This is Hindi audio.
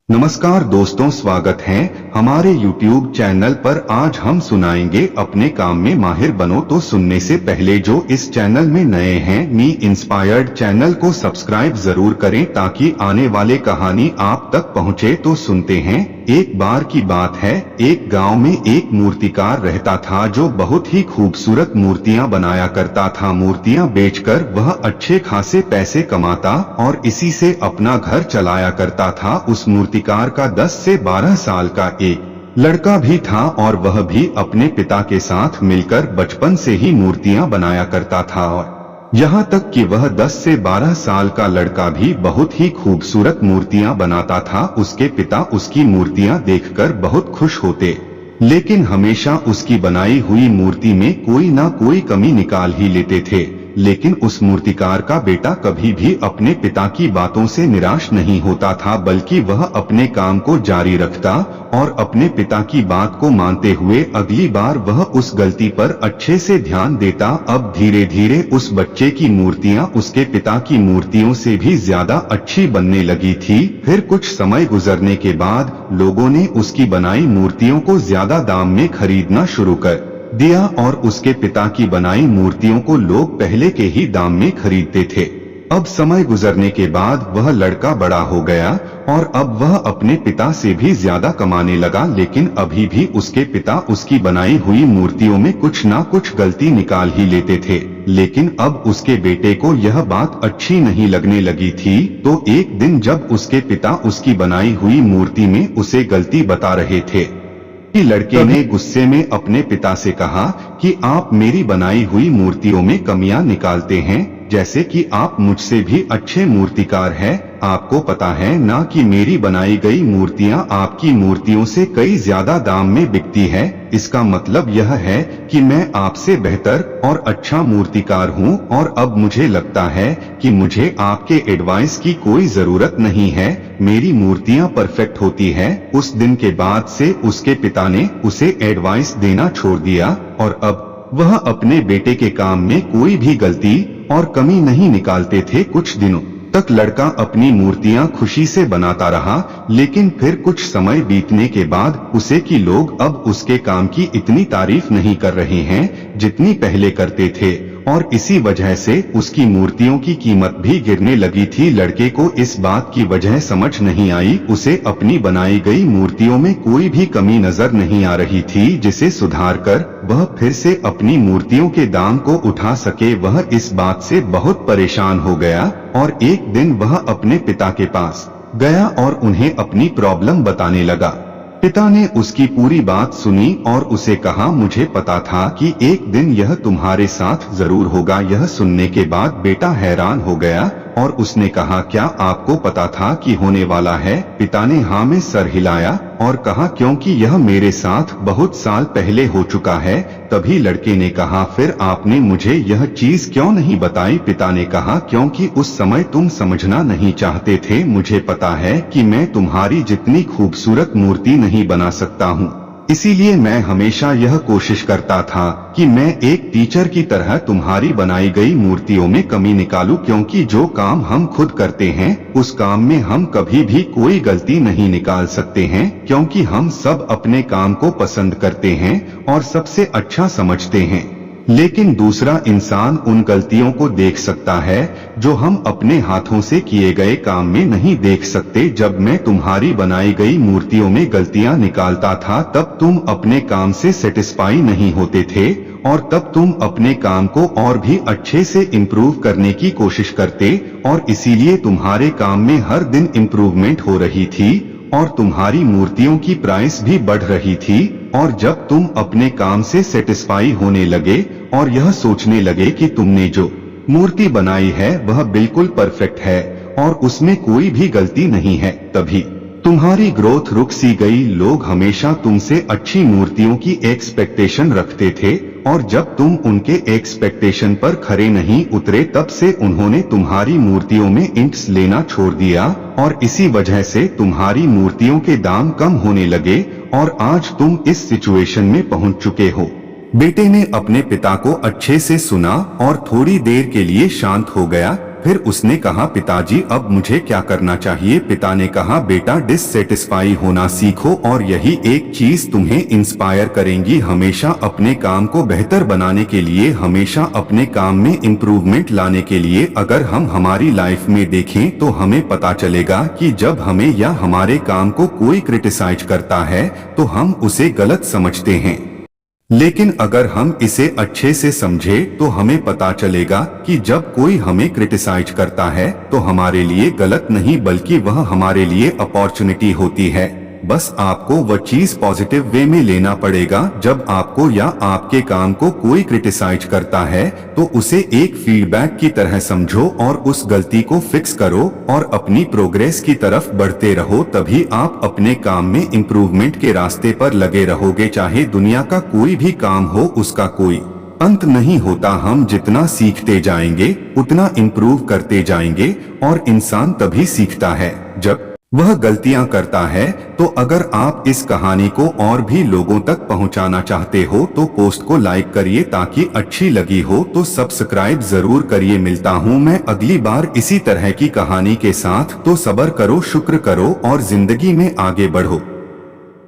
नमस्कार दोस्तों, स्वागत है हमारे YouTube चैनल पर। आज हम सुनाएंगे अपने काम में माहिर बनो। तो सुनने से पहले जो इस चैनल में नए हैं, मी इंस्पायर्ड चैनल को सब्सक्राइब जरूर करें ताकि आने वाले कहानी आप तक पहुंचे। तो सुनते हैं। एक बार की बात है, एक गांव में एक मूर्तिकार रहता था जो बहुत ही खूबसूरत मूर्तियां बनाया करता था। मूर्तियां बेचकर वह अच्छे खासे पैसे कमाता और इसी से अपना घर चलाया करता था। उस मूर्तिकार का 10 से 12 साल का एक लड़का भी था और वह भी अपने पिता के साथ मिलकर बचपन से ही मूर्तियां बनाया करता था। और यहाँ तक कि वह 10 से 12 साल का लड़का भी बहुत ही खूबसूरत मूर्तियां बनाता था। उसके पिता उसकी मूर्तियां देखकर बहुत खुश होते, लेकिन हमेशा उसकी बनाई हुई मूर्ति में कोई ना कोई कमी निकाल ही लेते थे। लेकिन उस मूर्तिकार का बेटा कभी भी अपने पिता की बातों से निराश नहीं होता था, बल्कि वह अपने काम को जारी रखता और अपने पिता की बात को मानते हुए अगली बार वह उस गलती पर अच्छे से ध्यान देता। अब धीरे धीरे उस बच्चे की मूर्तियां उसके पिता की मूर्तियों से भी ज्यादा अच्छी बनने लगी थी। फिर कुछ समय गुजरने के बाद लोगों ने उसकी बनाई मूर्तियों को ज्यादा दाम में खरीदना शुरू कर दिया और उसके पिता की बनाई मूर्तियों को लोग पहले के ही दाम में खरीदते थे। अब समय गुजरने के बाद वह लड़का बड़ा हो गया और अब वह अपने पिता से भी ज्यादा कमाने लगा, लेकिन अभी भी उसके पिता उसकी बनाई हुई मूर्तियों में कुछ ना कुछ गलती निकाल ही लेते थे। लेकिन अब उसके बेटे को यह बात अच्छी नहीं लगने लगी थी। तो एक दिन जब उसके पिता उसकी बनाई हुई मूर्ति में उसे गलती बता रहे थे कि लड़के ने गुस्से में अपने पिता से कहा कि आप मेरी बनाई हुई मूर्तियों में कमियां निकालते हैं, जैसे कि आप मुझसे भी अच्छे मूर्तिकार हैं। आपको पता है ना कि मेरी बनाई गई मूर्तियां आपकी मूर्तियों से कई ज्यादा दाम में बिकती है। इसका मतलब यह है कि मैं आपसे बेहतर और अच्छा मूर्तिकार हूं और अब मुझे लगता है कि मुझे आपके एडवाइस की कोई जरूरत नहीं है। मेरी मूर्तियां परफेक्ट होती है। उस दिन के बाद से उसके पिता ने उसे एडवाइस देना छोड़ दिया और अब वह अपने बेटे के काम में कोई भी गलती और कमी नहीं निकालते थे। कुछ दिनों तक लड़का अपनी मूर्तियां खुशी से बनाता रहा, लेकिन फिर कुछ समय बीतने के बाद उसे कि लोग अब उसके काम की इतनी तारीफ नहीं कर रहे हैं जितनी पहले करते थे और इसी वजह से उसकी मूर्तियों की कीमत भी गिरने लगी थी। लड़के को इस बात की वजह समझ नहीं आई। उसे अपनी बनाई गई मूर्तियों में कोई भी कमी नजर नहीं आ रही थी जिसे सुधार कर वह फिर से अपनी मूर्तियों के दाम को उठा सके। वह इस बात से बहुत परेशान हो गया और एक दिन वह अपने पिता के पास गया और उन्हें अपनी प्रॉब्लम बताने लगा। पिता ने उसकी पूरी बात सुनी और उसे कहा, मुझे पता था कि एक दिन यह तुम्हारे साथ जरूर होगा। यह सुनने के बाद बेटा हैरान हो गया और उसने कहा, क्या आपको पता था कि होने वाला है? पिता ने हाँ में सर हिलाया और कहा, क्योंकि यह मेरे साथ बहुत साल पहले हो चुका है। तभी लड़के ने कहा, फिर आपने मुझे यह चीज क्यों नहीं बताई? पिता ने कहा, क्योंकि उस समय तुम समझना नहीं चाहते थे। मुझे पता है कि मैं तुम्हारी जितनी खूबसूरत मूर्ति नहीं बना सकता हूँ, इसीलिए मैं हमेशा यह कोशिश करता था कि मैं एक टीचर की तरह तुम्हारी बनाई गई मूर्तियों में कमी निकालूं, क्योंकि जो काम हम खुद करते हैं उस काम में हम कभी भी कोई गलती नहीं निकाल सकते हैं, क्योंकि हम सब अपने काम को पसंद करते हैं और सबसे अच्छा समझते हैं। लेकिन दूसरा इंसान उन गलतियों को देख सकता है जो हम अपने हाथों से किए गए काम में नहीं देख सकते। जब मैं तुम्हारी बनाई गई मूर्तियों में गलतियां निकालता था तब तुम अपने काम से सेटिस्फाई नहीं होते थे और तब तुम अपने काम को और भी अच्छे से इम्प्रूव करने की कोशिश करते और इसीलिए तुम्हारे काम में हर दिन इम्प्रूवमेंट हो रही थी और तुम्हारी मूर्तियों की प्राइस भी बढ़ रही थी। और जब तुम अपने काम से सेटिस्फाई होने लगे और यह सोचने लगे कि तुमने जो मूर्ति बनाई है वह बिल्कुल परफेक्ट है और उसमें कोई भी गलती नहीं है, तभी तुम्हारी ग्रोथ रुक सी गई। लोग हमेशा तुमसे अच्छी मूर्तियों की एक्सपेक्टेशन रखते थे और जब तुम उनके एक्सपेक्टेशन पर खरे नहीं उतरे तब से उन्होंने तुम्हारी मूर्तियों में इंक्स लेना छोड़ दिया और इसी वजह से तुम्हारी मूर्तियों के दाम कम होने लगे और आज तुम इस सिचुएशन में पहुंच चुके हो। बेटे ने अपने पिता को अच्छे से सुना और थोड़ी देर के लिए शांत हो गया। फिर उसने कहा पिताजी अब मुझे क्या करना चाहिए। पिता ने कहा बेटा डिससेटिस्फाई होना सीखो और यही एक चीज तुम्हें इंस्पायर करेंगी हमेशा अपने काम को बेहतर बनाने के लिए, हमेशा अपने काम में इम्प्रूवमेंट लाने के लिए। अगर हम हमारी लाइफ में देखें तो हमें पता चलेगा कि जब हमें या हमारे काम को कोई क्रिटिसाइज करता है तो हम उसे गलत समझते हैं, लेकिन अगर हम इसे अच्छे से समझे तो हमें पता चलेगा कि जब कोई हमें क्रिटिसाइज करता है तो हमारे लिए गलत नहीं बल्कि वह हमारे लिए अपॉर्चुनिटी होती है। बस आपको वह चीज पॉजिटिव वे में लेना पड़ेगा। जब आपको या आपके काम को कोई क्रिटिसाइज करता है तो उसे एक फीडबैक की तरह समझो और उस गलती को फिक्स करो और अपनी प्रोग्रेस की तरफ बढ़ते रहो। तभी आप अपने काम में इम्प्रूवमेंट के रास्ते पर लगे रहोगे। चाहे दुनिया का कोई भी काम हो, उसका कोई अंत नहीं होता। हम जितना सीखते जाएंगे उतना इम्प्रूव करते जाएंगे और इंसान तभी सीखता है जब वह गलतियां करता है। तो अगर आप इस कहानी को और भी लोगों तक पहुंचाना चाहते हो तो पोस्ट को लाइक करिए, ताकि अच्छी लगी हो तो सब्सक्राइब जरूर करिए। मिलता हूं मैं अगली बार इसी तरह की कहानी के साथ। तो सब्र करो, शुक्र करो और जिंदगी में आगे बढ़ो।